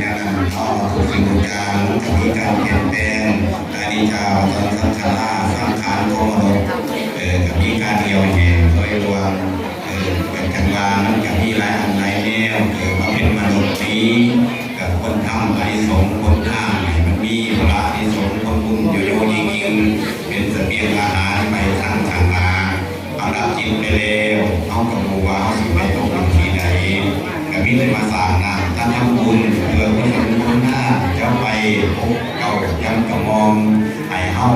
อย่างนั้นทุกสิ่งทุกอย่างจะมีการเปลี่ยนแปลงอดีตาตอนสังขารสังขารของมนุษย์จะมีการเดียวแห่งโดยรวมเป็นจังหวะนั้นจะมีหลายอันหลายแนวมาเป็นมนุษย์นี้กับคนทำอริสงคนท่ามันมีพระอริสงคนบุญอยู่โยดีกินเป็นเสบียงอาหารไปสร้างสรรค์เอาดับจิตไปแล้วเอากระบูว่าเอาสิ่งไปตกลงที่ใดกับมิตรมาสร้างนะท่านทำบุญเพื่อผู้สมบูรณ์หน้าเจ้าไปพบเก่าจำกระมองให้เฮา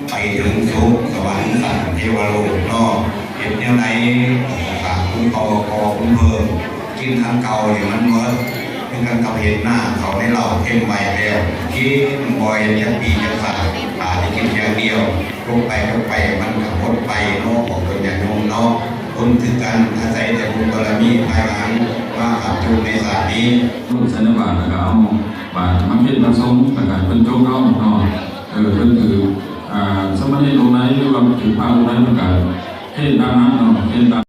ไปถึงสุขสวรรค์สัตว์เทวโลกนอกเห็นยังไงสามคุณโตคอคุณเพิ่มกินทางเก่าเนี่ยมันเมื่อเป็นการกับเหตุหน้าเขาในเราเข้มไวแล้วคิดบ่อยยันปีจะสั่งป่าที่กินอย่างเดียวลงไปมันกับหมดไปนอกของตัวอย่างโน้มนอกคนคือกันอาศัยแต่บุญบารมีภายหลังว่าขับจูในศาสตร์นี้ลูกใช้ในบาทแล้วก็เอาบาทมาเฮ็ดมาส่งแล้วก็เป็นโจ๊กเอาเนาะเป็นคือสมัยลงไหนหรือว่าถือผ้าลงไหนมันก็เฮ็ดตามนั้นเนาะเฮ็ดตาม